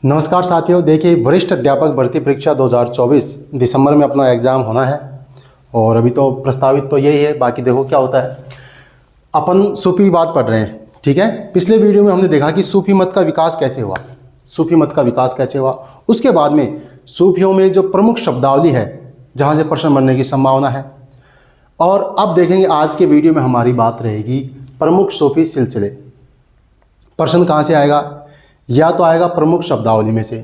नमस्कार साथियों, देखिए वरिष्ठ अध्यापक भर्ती परीक्षा 2024 दिसंबर में अपना एग्ज़ाम होना है और अभी तो प्रस्तावित तो यही है। बाकी देखो क्या होता है। अपन सूफी बात पढ़ रहे हैं, ठीक है। पिछले वीडियो में हमने देखा कि सूफी मत का विकास कैसे हुआ, सूफी मत का विकास कैसे हुआ। उसके बाद में सूफियों में जो प्रमुख शब्दावली है जहाँ से प्रश्न बनने की संभावना है। और अब देखेंगे आज के वीडियो में हमारी बात रहेगी प्रमुख सूफी सिलसिले। प्रश्न कहाँ से आएगा? या तो आएगा प्रमुख शब्दावली में से।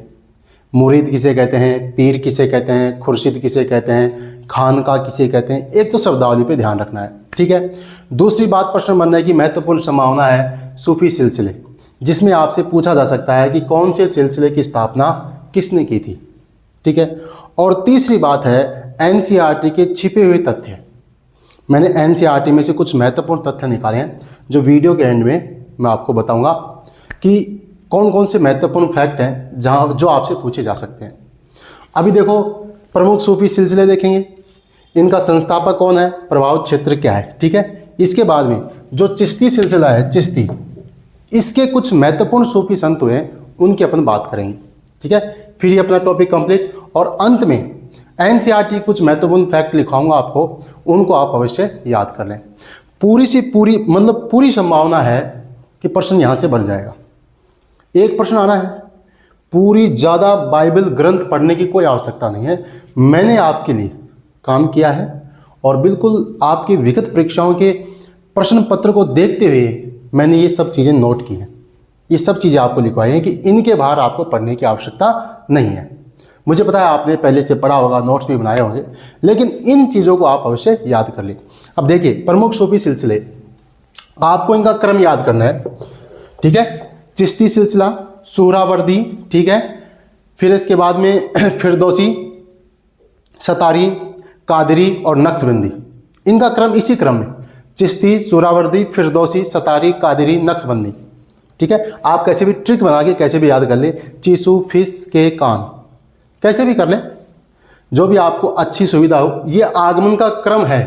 मुरीद किसे कहते हैं, पीर किसे कहते हैं, खुर्शीद किसे कहते हैं, खानका किसे कहते हैं। एक तो शब्दावली पे ध्यान रखना है, ठीक है। दूसरी बात प्रश्न बनने की महत्वपूर्ण संभावना है सूफी सिलसिले, जिसमें आपसे पूछा जा सकता है कि कौन से सिलसिले की स्थापना किसने की थी, ठीक है। और तीसरी बात है एनसीईआरटी के छिपे हुए तथ्य। मैंने एनसीईआरटी में से कुछ महत्वपूर्ण तथ्य निकाले हैं जो वीडियो के एंड में मैं आपको बताऊंगा कि कौन कौन से महत्वपूर्ण फैक्ट हैं जो आपसे पूछे जा सकते हैं। अभी देखो प्रमुख सूफी सिलसिले देखेंगे, इनका संस्थापक कौन है, प्रभाव क्षेत्र क्या है, ठीक है। इसके बाद में जो चिश्ती सिलसिला है, चिश्ती, इसके कुछ महत्वपूर्ण सूफी संत हुए उनकी अपन बात करेंगे, ठीक है। फिर ये अपना टॉपिक कंप्लीट और अंत में एनसीईआरटी कुछ महत्वपूर्ण फैक्ट लिखाऊंगा आपको, उनको आप अवश्य याद कर लें। पूरी सी पूरी मतलब पूरी संभावना है कि प्रश्न यहाँ से बन जाएगा। एक प्रश्न आना है। पूरी ज़्यादा बाइबल ग्रंथ पढ़ने की कोई आवश्यकता नहीं है। मैंने आपके लिए काम किया है और बिल्कुल आपकी विगत परीक्षाओं के प्रश्न पत्र को देखते हुए मैंने ये सब चीज़ें नोट की हैं। ये सब चीज़ें आपको लिखवाई हैं कि इनके बाहर आपको पढ़ने की आवश्यकता नहीं है। मुझे पता है आपने पहले से पढ़ा होगा, नोट्स भी बनाए होंगे, लेकिन इन चीज़ों को आप अवश्य याद कर लें। अब देखिए प्रमुख सूफी सिलसिले, आपको इनका क्रम याद करना है, ठीक है। चिश्ती सिलसिला, सुहरावर्दी, ठीक है। फिर इसके बाद में फिरदौसी, सतारी, कादरी और नक्शबंदी। इनका क्रम इसी क्रम में चिश्ती, सुहरावर्दी, फिरदौसी, सतारी, कादरी, नक्शबंदी, ठीक है। आप कैसे भी ट्रिक बना के कैसे भी याद कर ले, चीसू फिस के कान, कैसे भी कर ले, जो भी आपको अच्छी सुविधा हो। ये आगमन का क्रम है,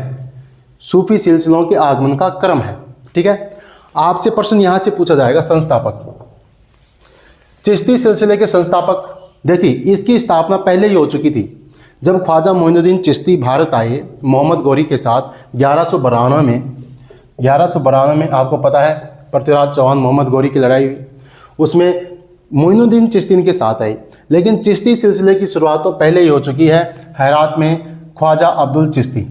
सूफी सिलसिलों के आगमन का क्रम है, ठीक है। आपसे प्रश्न यहां से पूछा जाएगा संस्थापक। चिश्ती सिलसिले के संस्थापक, देखिए इसकी स्थापना पहले ही हो चुकी थी जब ख्वाजा मोइनुद्दीन चिश्ती भारत आए मोहम्मद गौरी के साथ 1192 में आपको पता है पृथ्वीराज चौहान मोहम्मद गौरी की लड़ाई हुई, उसमें मोइनुद्दीन चिश्ती इनके साथ आए। लेकिन चिश्ती सिलसिले की शुरुआत तो पहले ही हो चुकी है हेरात में ख्वाजा अब्दुल चिश्ती,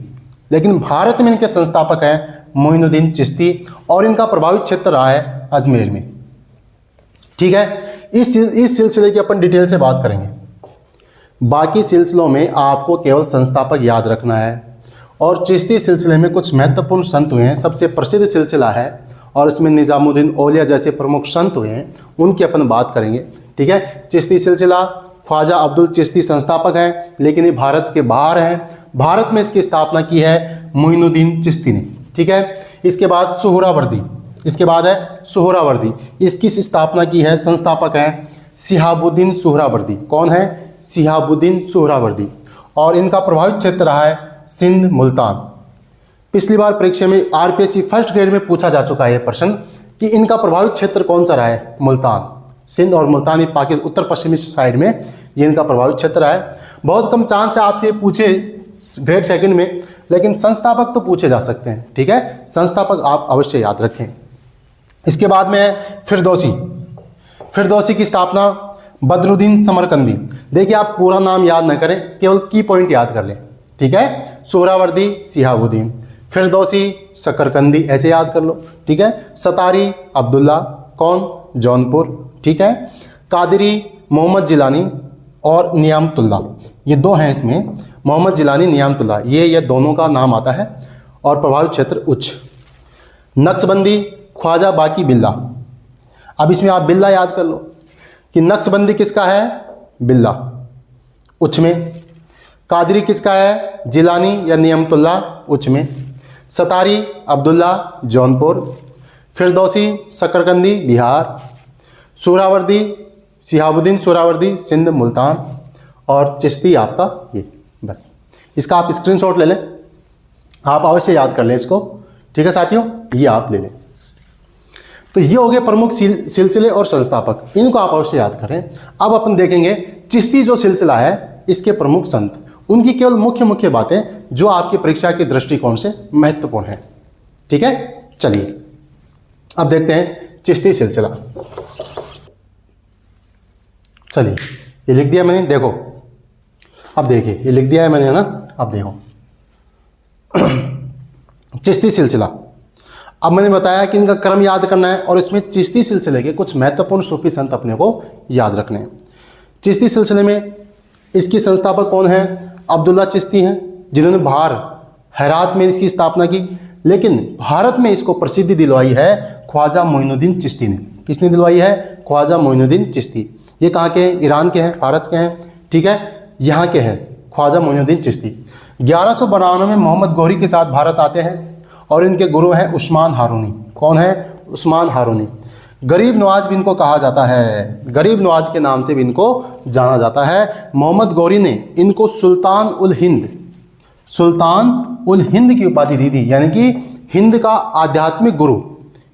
लेकिन भारत में इनके संस्थापक हैं मोइनुद्दीन चिश्ती और इनका प्रभावित क्षेत्र रहा है अजमेर में, ठीक है। इस सिलसिले की अपन डिटेल से बात करेंगे। बाकी सिलसिलों में आपको केवल संस्थापक याद रखना है और चिश्ती सिलसिले में कुछ महत्वपूर्ण संत हुए हैं। सबसे प्रसिद्ध सिलसिला है और इसमें निजामुद्दीन औलिया जैसे प्रमुख संत हुए हैं, उनकी अपन बात करेंगे, ठीक है। चिश्ती सिलसिला ख्वाजा अब्दुल चिश्ती संस्थापक हैं, लेकिन ये भारत के बाहर हैं। भारत में इसकी स्थापना की है मोइनुद्दीन चिश्ती ने, ठीक है। इसके बाद सुहरावर्दी, इसके बाद है सुहरावर्दी, इसकी स्थापना की है, संस्थापक हैं शिहाबुद्दीन सुहरावर्दी। कौन है? शिहाबुद्दीन सुहरावर्दी। और इनका प्रभावित क्षेत्र रहा है सिंध, मुल्तान। पिछली बार परीक्षा में आरपीएससी फर्स्ट ग्रेड में पूछा जा चुका है यह प्रश्न कि इनका प्रभावित क्षेत्र कौन सा रहा है? मुल्तान, सिंध और मुल्तान, ये पाकिस्तान उत्तर पश्चिमी साइड में ये इनका प्रभावित क्षेत्र रहा है। बहुत कम चांस है आपसे पूछे ग्रेड सेकंड में, लेकिन संस्थापक तो पूछे जा सकते हैं, ठीक है। संस्थापक आप अवश्य याद रखें। इसके बाद में है फिरदौसी। फिरदौसी की स्थापना बदरुद्दीन समरकंदी। देखिए आप पूरा नाम याद न करें, केवल की पॉइंट याद कर लें, ठीक है। सुहरावर्दी शिहाबुद्दीन, फिरदौसी शकरकंदी, ऐसे याद कर लो, ठीक है। सतारी अब्दुल्ला, कौन? जौनपुर, ठीक है। कादरी मोहम्मद जिलानी और नियामतुल्ला, ये दो हैं इसमें, मोहम्मद जिलानी, नियामतुल्ला, ये दोनों का नाम आता है और प्रभावित क्षेत्र उच्च। नक्शबंदी ख्वाजा बाकी बिल्ला। अब इसमें आप बिल्ला याद कर लो कि नक्शबंदी किसका है? बिल्ला, उच्च में। कादरी किसका है? जिलानी या नियामतुल्ला, उच्च में। सतारी अब्दुल्ला, जौनपुर। फिरदौसी शकरकंदी, बिहार। सुहरावर्दी शिहाबुद्दीन सुहरावर्दी, सिंध, मुल्तान। और चिश्ती आपका ये, बस इसका आप स्क्रीनशॉट ले लें, आप अवश्य याद कर लें इसको, ठीक है साथियों, ये आप ले लें। तो ये हो गए प्रमुख सिलसिले और संस्थापक, इनको आप अवश्य याद करें। अब अपन देखेंगे चिश्ती जो सिलसिला है, इसके प्रमुख संत, उनकी केवल मुख्य मुख्य बातें जो आपकी परीक्षा के दृष्टिकोण से महत्वपूर्ण है। ठीक है, चलिए अब देखते हैं चिश्ती सिलसिला। चलिए ये लिख दिया मैंने, देखो अब देखिए ये लिख दिया है मैंने, है ना। अब देखो चिश्ती सिलसिला, अब मैंने बताया कि इनका क्रम याद करना है और इसमें चिश्ती सिलसिले के कुछ महत्वपूर्ण सूफी संत अपने को याद रखने हैं। चिश्ती सिलसिले में इसकी संस्थापक कौन है? अब्दुल्ला चिश्ती हैं, जिन्होंने बाहर हेरात में इसकी स्थापना की, लेकिन भारत में इसको प्रसिद्धि दिलवाई है ख्वाजा मोइनुद्दीन चिश्ती ने। किसने दिलवाई है? ख्वाजा मोइनुद्दीन चिश्ती। ये कहाँ के हैं? ईरान के हैं, फारस के हैं। ठीक है, यहाँ के हैं ख्वाजा मोइनुद्दीन चिश्ती। 1192 में मोहम्मद गौरी के साथ भारत आते हैं और इनके गुरु हैं उस्मान हारूनी। कौन है? उस्मान हारूनी। गरीब नवाज भी इनको कहा जाता है, गरीब नवाज के नाम से भी इनको जाना जाता है। मोहम्मद गौरी ने इनको सुल्तान उल हिंद की उपाधि दी थी, यानी कि हिंद का आध्यात्मिक गुरु।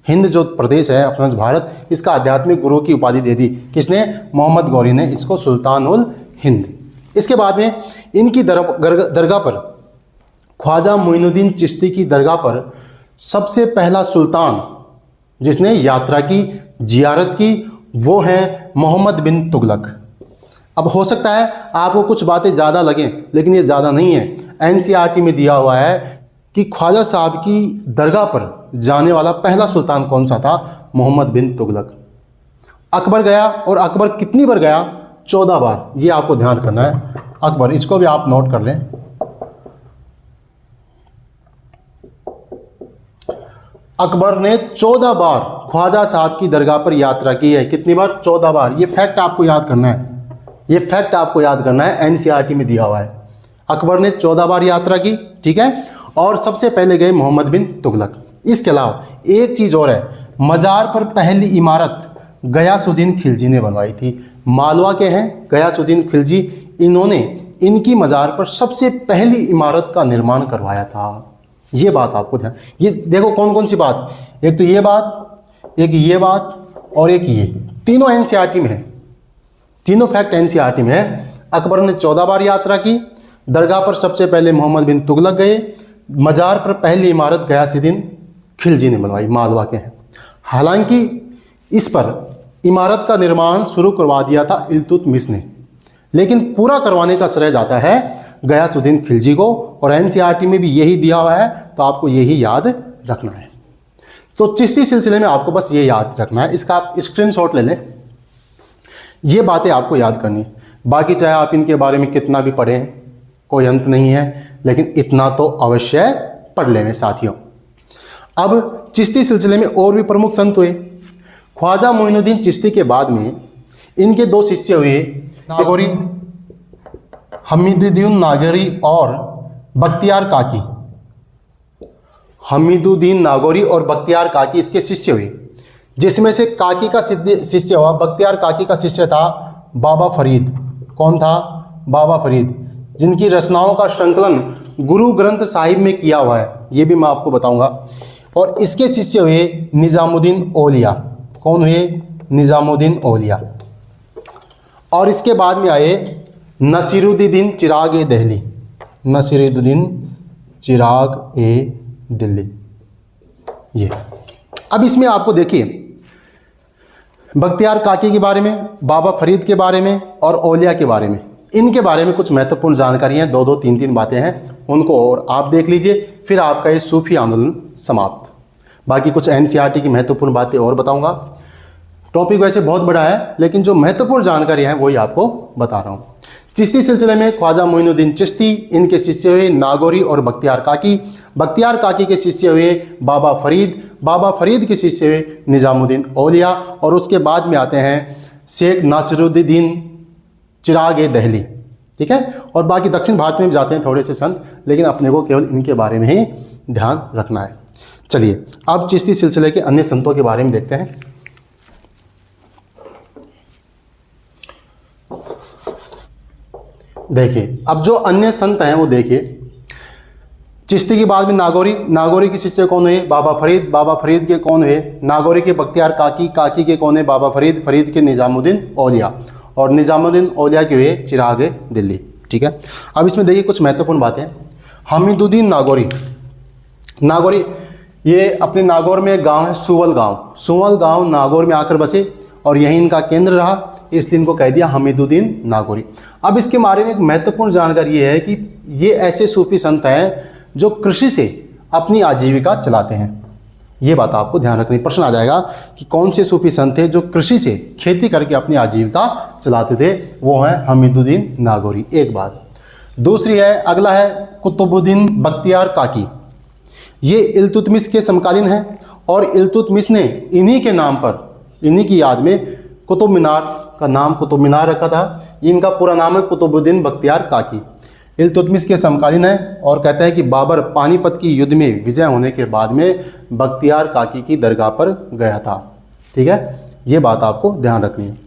हिंद जो प्रदेश है अपना भारत, इसका आध्यात्मिक गुरु की उपाधि दे दी। किसने? मोहम्मद गौरी ने इसको सुल्तान उल हिंद। इसके बाद में इनकी दरगाह पर, ख्वाजा मोइनुद्दीन चिश्ती की दरगाह पर सबसे पहला सुल्तान जिसने यात्रा की, जियारत की, वो है मोहम्मद बिन तुगलक। अब हो सकता है आपको कुछ बातें ज़्यादा लगें, लेकिन ये ज़्यादा नहीं है। एनसीईआरटी में दिया हुआ है कि ख्वाजा साहब की दरगाह पर जाने वाला पहला सुल्तान कौन सा था? मोहम्मद बिन तुगलक। अकबर गया, और अकबर कितनी बार गया? 14 बार। ये आपको ध्यान करना है, अकबर, इसको भी आप नोट कर लें। अकबर ने 14 बार ख्वाजा साहब की दरगाह पर यात्रा की है। कितनी बार? 14 बार। ये फैक्ट आपको याद करना है, ये फैक्ट आपको याद करना है, एनसीईआरटी में दिया हुआ है। अकबर ने 14 बार यात्रा की, ठीक है, और सबसे पहले गए मोहम्मद बिन तुगलक। इसके अलावा एक चीज़ और है, मज़ार पर पहली इमारत गयासुद्दीन खिलजी ने बनवाई थी। मालवा के हैं गयासुद्दीन खिलजी, इन्होंने इनकी मज़ार पर सबसे पहली इमारत का निर्माण करवाया था। ये बात आपको ध्यान, ये देखो कौन कौन सी बात, एक तो ये बात, एक ये बात, और एक ये, तीनों एनसीईआरटी में है, तीनों फैक्ट एनसीईआरटी में है। अकबर ने 14 बार यात्रा की, दरगाह पर सबसे पहले मोहम्मद बिन तुगलक गए, मज़ार पर पहली इमारत गयासुद्दीन खिलजी ने बनवाई, मालवा के हैं। हालांकि इस पर इमारत का निर्माण शुरू करवा दिया था इल्तुतमिश ने, लेकिन पूरा करवाने का श्रेय जाता है गयासुद्दीन खिलजी को, और एनसीईआरटी में भी यही दिया हुआ है, तो आपको यही याद रखना है। तो चिश्ती सिलसिले में आपको बस ये याद रखना है, इसका आप स्क्रीनशॉट ले लें, ये बातें आपको याद करनी है। बाकी चाहे आप इनके बारे में कितना भी पढ़ें, कोई अंत नहीं है, लेकिन इतना तो अवश्य पढ़ लें साथियों। अब चिश्ती सिलसिले में और भी प्रमुख संत हुए। ख्वाजा मोइनुद्दीन चिश्ती के बाद में इनके 2 शिष्य हुए, नागौरी, हमीदुद्दीन नागौरी और बख्तियार काकी। हमीदुद्दीन नागौरी और बख्तियार काकी इसके शिष्य हुए, जिसमें से काकी का शिष्य हुआ, बख्तियार काकी का शिष्य था बाबा फरीद। कौन था? बाबा फरीद, जिनकी रचनाओं का संकलन गुरु ग्रंथ साहिब में किया हुआ है, ये भी मैं आपको बताऊंगा। और इसके शिष्य हुए निजामुद्दीन औलिया। कौन हुए? निजामुद्दीन औलिया। और इसके बाद में आए नसीरुद्दीन चिराग ए दिल्ली, नसीरुद्दीन चिराग ए दिल्ली। ये अब इसमें आपको देखिए बख्तियार काकी के बारे में, बाबा फरीद के बारे में और औलिया के बारे में, इनके बारे में कुछ महत्वपूर्ण जानकारी हैं, 2-2, 3-3 बातें हैं, उनको और आप देख लीजिए, फिर आपका ये सूफी आंदोलन समाप्त। बाकी कुछ एनसीईआरटी की महत्वपूर्ण बातें और बताऊंगा। टॉपिक वैसे बहुत बड़ा है, लेकिन जो महत्वपूर्ण जानकारी है वही आपको बता रहा हूँ। चिश्ती सिलसिले में ख्वाजा मोइनुद्दीन चिश्ती, इनके शिष्य हुए नागौरी और बख्तियार काकी। बख्तियार काकी के शिष्य हुए बाबा फरीद, बाबा फरीद के शिष्य हुए निजामुद्दीन औलिया, और उसके बाद में आते हैं शेख नासिरुद्दीन चिराग ए दिल्ली। ठीक है, और बाकी दक्षिण भारत में भी जाते हैं थोड़े से संत, लेकिन अपने को केवल इनके बारे में ही ध्यान रखना है। चलिए अब चिश्ती सिलसिले के अन्य संतों के बारे में देखते हैं। देखिए अब जो अन्य संत हैं वो देखिए, चिश्ती के बाद में नागौरी, नागौरी के शिष्य कौन हुए? बाबा फरीद, बाबा फरीद के कौन हुए? नागौरी के बख्तियार काकी, काकी के कौन है? बाबा फरीद, फरीद के निज़ामुद्दीन औलिया, और निज़ामुद्दीन औलिया के हुए चिराग दिल्ली। ठीक है, अब इसमें देखिए कुछ महत्वपूर्ण बातें। हमीदुद्दीन नागौरी, नागौरी ये अपने नागौर में एक गाँव है सुवल गाँव, सुवल गाँव नागौर में आकर बसे और यही इनका केंद्र रहा, इसलिए इनको कह दिया हमीदुद्दीन नागौरी। अब इसके बारे में एक महत्वपूर्ण जानकारी ये है कि ये ऐसे सूफी संत हैं जो कृषि से अपनी आजीविका चलाते हैं। ये बात आपको ध्यान रखनी, प्रश्न आ जाएगा कि कौन से सूफी संत थे जो कृषि से खेती करके अपनी आजीविका चलाते थे? वो हैं हमीदुद्दीन नागौरी, एक बात। दूसरी है, अगला है कुतुबुद्दीन बख्तियार काकी। ये इल्तुतमिश के समकालीन हैं और इल्तुतमिश ने इन्हीं के नाम पर, इन्हीं की याद में कुतुब मीनार का नाम कुतुब मीनार रखा था। इनका पूरा नाम है कुतुबुद्दीन बख्तियार काकी। इल्तुतमिश के समकालीन है और कहते हैं कि बाबर पानीपत की युद्ध में विजय होने के बाद में बख्तियार काकी की दरगाह पर गया था। ठीक है, ये बात आपको ध्यान रखनी है।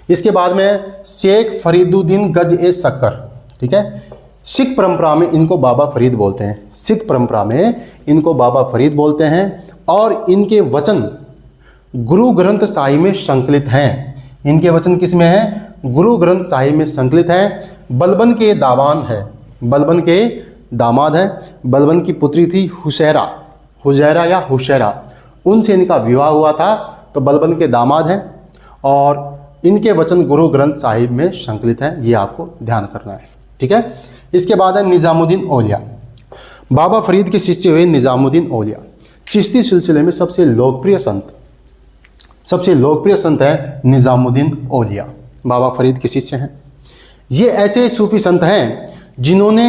इसके बाद में शेख फरीदुद्दीन गज ए सक्कर। ठीक है, सिख परंपरा में इनको बाबा फरीद बोलते हैं, सिख परंपरा में इनको बाबा फरीद बोलते हैं और इनके वचन गुरु ग्रंथ साहिब में संकलित हैं। इनके वचन किस में हैं? गुरु ग्रंथ साहिब में संकलित हैं। बलबन के दामान है, बलबन के दामाद हैं। बलबन की पुत्री थी हुसैरा, हुजैरा या हुशैरा, उनसे इनका विवाह हुआ था, तो बलबन के दामाद हैं और इनके वचन गुरु ग्रंथ साहिब में संकलित हैं। ये आपको ध्यान करना है। ठीक है, इसके बाद है निज़ामुद्दीन औलिया। बाबा फरीद के शिष्य हुए निज़ामुद्दीन औलिया। चिश्ती सिलसिले में सबसे लोकप्रिय संत, सबसे लोकप्रिय संत है निज़ामुद्दीन औलिया, बाबा फरीद के शिष्य हैं। ये ऐसे सूफी संत हैं जिन्होंने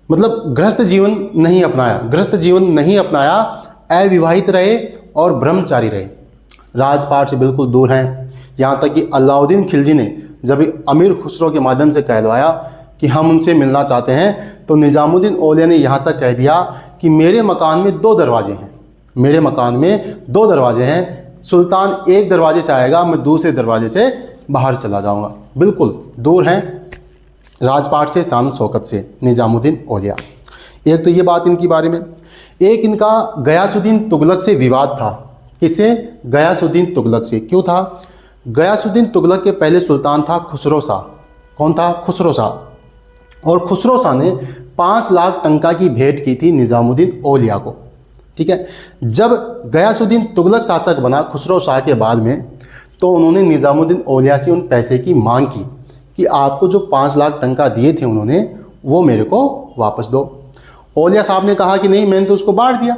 मतलब गृहस्थ जीवन नहीं अपनाया, गृहस्थ जीवन नहीं अपनाया, अविवाहित रहे और ब्रह्मचारी रहे, राजपाट से बिल्कुल दूर हैं। यहाँ तक कि अलाउद्दीन खिलजी ने जब अमीर खुसरो के माध्यम से कहलवाया कि हम उनसे मिलना चाहते हैं, तो निज़ामुद्दीन औलिया ने यहाँ तक कह दिया कि मेरे मकान में 2 दरवाजे हैं, मेरे मकान में 2 दरवाजे हैं, सुल्तान एक दरवाजे से आएगा, मैं दूसरे दरवाजे से बाहर चला जाऊँगा। बिल्कुल दूर हैं राजपाट से, शान शौकत से, निज़ामुद्दीन औलिया। एक तो ये बात इनके बारे में। एक इनका गयासुद्दीन तुगलक से विवाद था। किससे? गयासुद्दीन तुगलक से। क्यों था? गयासुद्दीन तुगलक के पहले सुल्तान था खुसरो शाह। कौन था? खुसरो शाह। और खुसरो शाह ने 5 लाख टंका की भेंट की थी निज़ामुद्दीन औलिया को। ठीक है, जब गयासुद्दीन तुगलक शासक बना खुसरो शाह के बाद में, तो उन्होंने निज़ामुद्दीन औलिया से उन पैसे की मांग की कि आपको जो 5 लाख टंका दिए थे उन्होंने, वो मेरे को वापस दो। औलिया साहब ने कहा कि नहीं, मैंने तो उसको बांट दिया,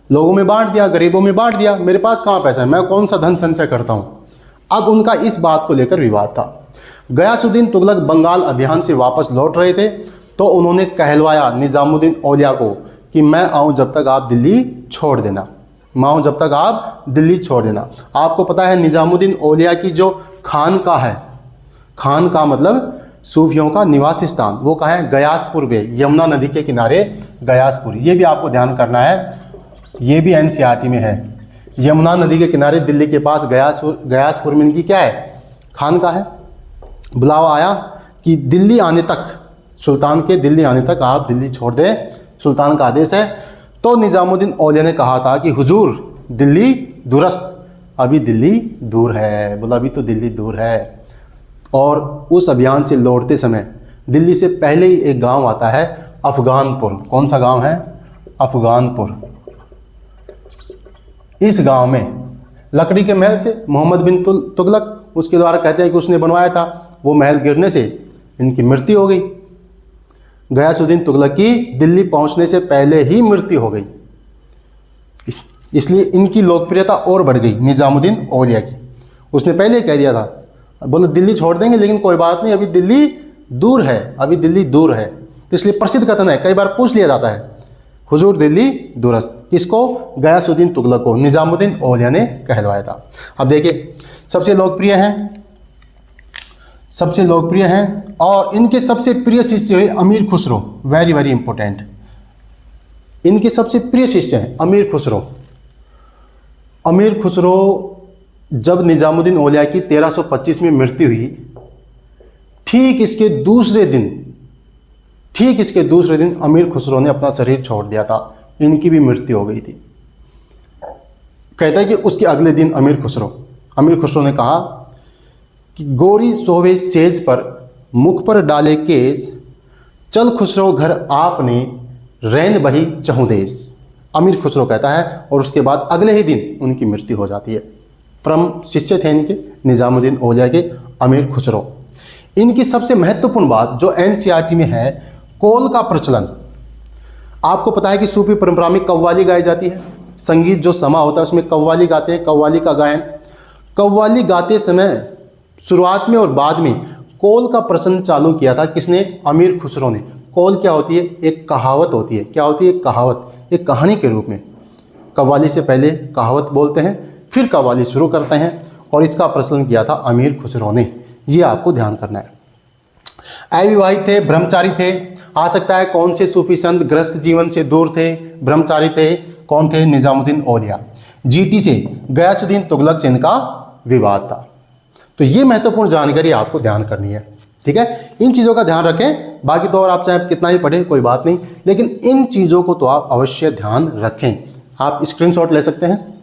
लोगों में बांट दिया, गरीबों में बांट दिया, मेरे पास कहाँ पैसा है, मैं कौन सा धन संचय करता हूँ। अब उनका इस बात को लेकर विवाद था। गयासुद्दीन तुगलक बंगाल अभियान से वापस लौट रहे थे, तो उन्होंने कहलवाया निज़ामुद्दीन औलिया को कि मैं आऊँ जब तक आप दिल्ली छोड़ देना, मैं आऊँ जब तक आप दिल्ली छोड़ देना। आपको पता है निज़ामुद्दीन औलिया की जो खानका है, खान का मतलब सूफियों का निवास स्थान, वो कहाँ है? गयासपुर में, यमुना नदी के किनारे गयासपुर। ये भी आपको ध्यान करना है, ये भी एनसीईआरटी में है। यमुना नदी के किनारे दिल्ली के पास गयासपुर में इनकी क्या है? खानका है। बुलावा आया कि दिल्ली आने तक, सुल्तान के दिल्ली आने तक आप दिल्ली छोड़ दें, सुल्तान का आदेश है। तो निज़ामुद्दीन औलिया ने कहा था कि हुजूर दिल्ली दूरस्थ, अभी दिल्ली दूर है, बोला अभी तो दिल्ली दूर है। और उस अभियान से लौटते समय दिल्ली से पहले ही एक गांव आता है अफगानपुर। कौन सा गांव है? अफगानपुर। इस गांव में लकड़ी के महल से मोहम्मद बिन तुगलक उसके द्वारा कहते हैं कि उसने बनवाया था, वो महल गिरने से इनकी मृत्यु हो गई। गयासुद्दीन तुगलक की दिल्ली पहुंचने से पहले ही मृत्यु हो गई, इसलिए इनकी लोकप्रियता और बढ़ गई निज़ामुद्दीन औलिया की। उसने पहले ही कह दिया था, बोले दिल्ली छोड़ देंगे लेकिन कोई बात नहीं, अभी दिल्ली दूर है, अभी दिल्ली दूर है। तो इसलिए प्रसिद्ध कथन है, कई बार पूछ लिया जाता है, हुजूर दिल्ली दूरस्थ। किसको? गयासुद्दीन तुगलक को निज़ामुद्दीन औलिया ने कहलवाया था। अब देखिए सबसे लोकप्रिय हैं, सबसे लोकप्रिय हैं और इनके सबसे प्रिय शिष्य हुए अमीर खुसरो। वेरी वेरी इंपॉर्टेंट, इनके सबसे प्रिय शिष्य हैं अमीर खुसरो। अमीर खुसरो जब निज़ामुद्दीन औलिया की 1325 में मृत्यु हुई, ठीक इसके दूसरे दिन ठीक इसके दूसरे दिन अमीर खुसरो ने अपना शरीर छोड़ दिया था, इनकी भी मृत्यु हो गई थी। कहता है कि उसके अगले दिन अमीर खुसरो ने कहा कि गोरी सोवे सेज पर मुख पर डाले केस, चल खुसरो घर आपने रैन बही चहुदेश। अमीर खुसरो कहता है और उसके बाद अगले ही दिन उनकी मृत्यु हो जाती है। परम शिष्य थे इनके निजामुद्दीन औलिया के अमीर खुसरो। इनकी सबसे महत्वपूर्ण बात जो एनसीईआरटी में है, कौल का प्रचलन। आपको पता है कि सूफी परंपरा में कव्वाली गाई जाती है, संगीत जो समा होता है उसमें कव्वाली गाते हैं, कव्वाली का गायन। कव्वाली गाते समय शुरुआत में और बाद में कौल का प्रचलन चालू किया था किसने? अमीर खुसरो ने। कौल क्या होती है? एक कहावत होती है। क्या होती है? एक कहावत, एक कहानी के रूप में। कव्वाली से पहले कहावत बोलते हैं, फिर कव्वाली शुरू करते हैं, और इसका प्रचलन किया था अमीर खुसरो ने। ये आपको ध्यान करना है। अविवाहित थे, ब्रह्मचारी थे। आ सकता है कौन से सूफी संत ग्रस्त जीवन से दूर थे, ब्रह्मचारी थे? कौन थे? निजामुद्दीन औलिया। जीटी से गयासुद्दीन तुगलक से इनका विवाद था। तो ये महत्वपूर्ण जानकारी आपको ध्यान करनी है, ठीक है। इन चीज़ों का ध्यान रखें। बाकी तो और आप चाहे कितना ही पढ़ें कोई बात नहीं, लेकिन इन चीज़ों को तो आप अवश्य ध्यान रखें। आप स्क्रीनशॉट ले सकते हैं,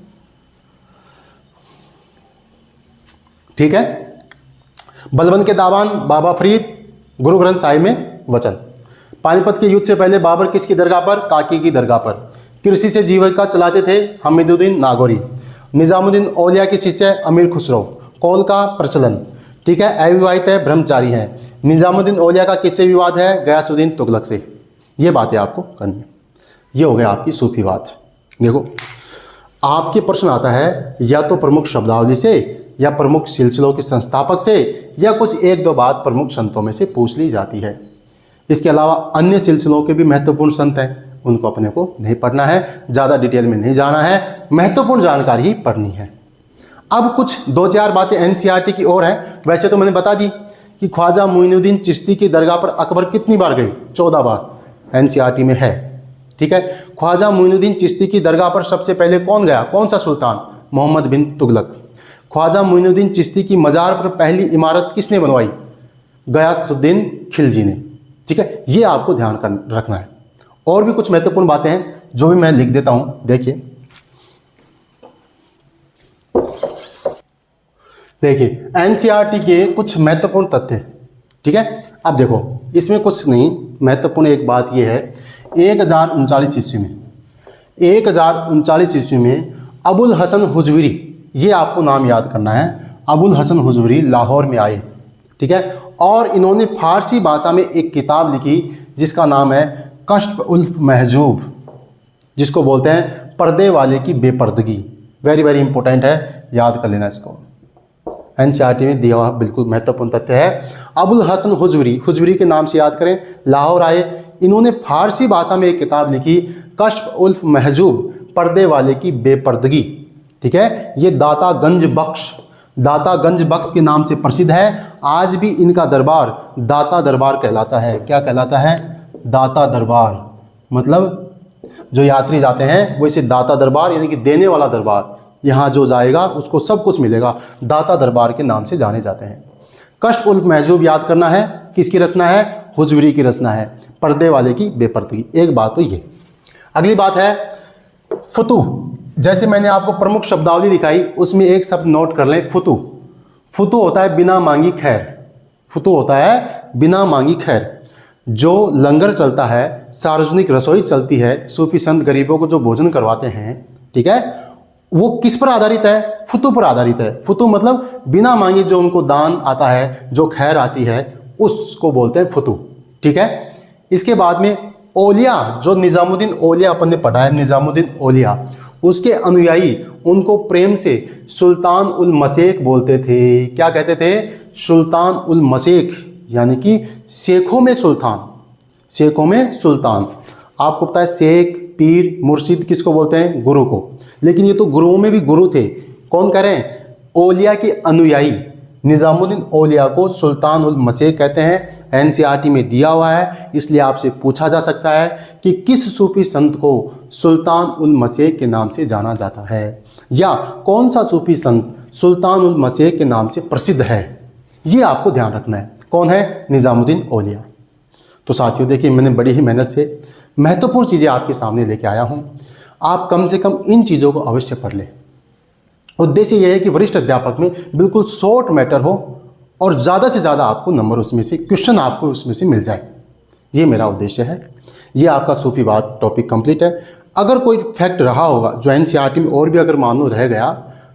ठीक है। बलबन के दावान बाबा फरीद, गुरु ग्रंथ साहिब में वचन। पानीपत के युद्ध से पहले बाबर किसकी दरगाह पर? काकी की दरगाह पर। कृषि से जीविका चलाते थे हमीदुद्दीन नागौरी। निजामुद्दीन औलिया के शिष्य अमीर खुसरो। कौल का प्रचलन, ठीक है। अविवाहित है, ब्रह्मचारी है। निजामुद्दीन औलिया का किससे विवाद है? गयासुद्दीन तुगलक से। ये बातें आपको करनी है। ये हो गया आपकी सूफी बात। देखो आपके प्रश्न आता है या तो प्रमुख शब्दावली से, या प्रमुख सिलसिलों के संस्थापक से, या कुछ एक दो बात प्रमुख संतों में से पूछ ली जाती है। इसके अलावा अन्य सिलसिलों के भी महत्वपूर्ण संत हैं, उनको अपने को नहीं पढ़ना है, ज़्यादा डिटेल में नहीं जाना है, महत्वपूर्ण जानकारी ही पढ़नी है। अब कुछ दो चार बातें एनसीईआरटी की ओर है। वैसे तो मैंने बता दी कि ख्वाजा मोइनुद्दीन चिश्ती की दरगाह पर अकबर कितनी बार गए? 14 बार एनसीईआरटी में है, ठीक है। ख्वाजा मोइनुद्दीन चिश्ती की दरगाह पर सबसे पहले कौन गया? कौन सा सुल्तान? मोहम्मद बिन तुगलक। ख्वाजा मोइनुद्दीन चिश्ती की मज़ार पर पहली इमारत किसने बनवाई? गयासुद्दीन खिलजी ने, ठीक है। ये आपको ध्यान रखना है। और भी कुछ महत्वपूर्ण बातें हैं जो भी मैं लिख देता हूँ, देखिए। एनसीईआरटी के कुछ महत्वपूर्ण तथ्य, ठीक है। अब देखो इसमें कुछ नहीं, महत्वपूर्ण एक बात यह है, 1039 ईस्वी में अबुल हसन हुजविरी, ये आपको नाम याद करना है। अबुल हसन हुजविरी लाहौर में आए, ठीक है, और इन्होंने फारसी भाषा में एक किताब लिखी जिसका नाम है कश्फ उल महजूब, जिसको बोलते हैं पर्दे वाले की बेपर्दगी। वेरी वेरी इंपॉर्टेंट है, याद कर लेना इसको। एनसीईआरटी में दिया हुआ बिल्कुल महत्वपूर्ण तथ्य है। अबुल हसन हुजविरी के नाम से याद करें, लाहौर आए। इन्होंने फारसी भाषा में एक किताब लिखी कश्फ उल महजूब, पर्दे वाले की बेपर्दगी, ठीक है। ये दातागंज बख्श के नाम से प्रसिद्ध है। आज भी इनका दरबार दाता दरबार कहलाता है। क्या कहलाता है? दाता दरबार। मतलब जो यात्री जाते हैं वो इसे दाता दरबार, यानी कि देने वाला दरबार, यहाँ जो जाएगा उसको सब कुछ मिलेगा, दाता दरबार के नाम से जाने जाते हैं। कश्फ उल महजूब याद करना है, किसकी रचना है? हुजविरी की रचना है, पर्दे वाले की बेपर्दगी। एक बात तो ये। अगली बात है फुतूह। जैसे मैंने आपको प्रमुख शब्दावली लिखाई, उसमें एक शब्द नोट कर लें, फुतूह। फुतूह होता है बिना मांगी खैर। फुतूह होता है बिना मांगी खैर। जो लंगर चलता है, सार्वजनिक रसोई चलती है, सूफी संत गरीबों को जो भोजन करवाते हैं, ठीक है, वो किस पर आधारित है? फुतूह पर आधारित है। फुतूह मतलब बिना मांगे जो उनको दान आता है, जो खैर आती है, उसको बोलते हैं फुतूह, ठीक है। इसके बाद में औलिया, जो निजामुद्दीन औलिया अपन ने पढ़ा है, निजामुद्दीन औलिया, उसके अनुयायी उनको प्रेम से सुल्तान उल मशेख बोलते थे। क्या कहते थे? सुल्तान उल मशेख, यानी कि शेखों में सुल्तान। शेखों में सुल्तान। आपको पता है शेख, पीर, मुर्शिद किसको बोलते हैं? गुरु को। लेकिन ये तो गुरुओं में भी गुरु थे। कौन कह रहे हैं? औलिया के अनुयायी निजामुद्दीन औलिया को सुल्तान उल मशेख कहते हैं। एनसीईआरटी में दिया हुआ है, इसलिए आपसे पूछा जा सकता है कि किस सूफी संत को सुल्तान उल मशेख के नाम से जाना जाता है, या कौन सा सूफी संत सुल्तान उल मशेख के नाम से प्रसिद्ध है। ये आपको ध्यान रखना है। कौन है? निजामुद्दीन औलिया। तो साथियों देखिए, मैंने बड़ी ही मेहनत से महत्वपूर्ण चीज़ें आपके सामने लेके आया हूँ। आप कम से कम इन चीज़ों को अवश्य पढ़ लें। उद्देश्य यह है कि वरिष्ठ अध्यापक में बिल्कुल शॉर्ट मैटर हो और ज़्यादा से ज़्यादा आपको नंबर उसमें से, क्वेश्चन आपको उसमें से मिल जाए। ये मेरा उद्देश्य है। ये आपका सूफीवाद टॉपिक कंप्लीट है। अगर कोई फैक्ट रहा होगा जो एनसीईआरटी में और भी अगर मानो रह गया,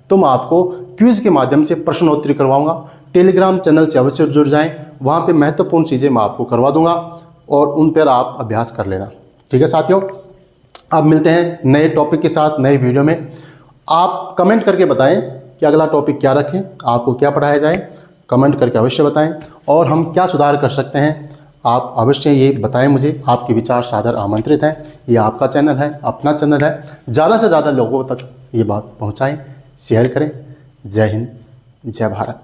तो मैं आपको क्विज़ के माध्यम से प्रश्नोत्तरी करवाऊंगा। टेलीग्राम चैनल से अवश्य जुड़ जाएं, वहाँ पे महत्वपूर्ण चीज़ें मैं आपको करवा दूंगा और उन पर आप अभ्यास कर लेना। ठीक है साथियों, अब मिलते हैं नए टॉपिक के साथ नए वीडियो में। आप कमेंट करके बताएं कि अगला टॉपिक क्या रखें, आपको क्या पढ़ाया जाए, कमेंट करके अवश्य बताएं। और हम क्या सुधार कर सकते हैं, आप अवश्य ये बताएं मुझे। आपके विचार सादर आमंत्रित हैं। ये आपका चैनल है, अपना चैनल है। ज़्यादा से ज़्यादा लोगों तक ये बात पहुँचाएँ, शेयर करें। जय हिंद, जय भारत।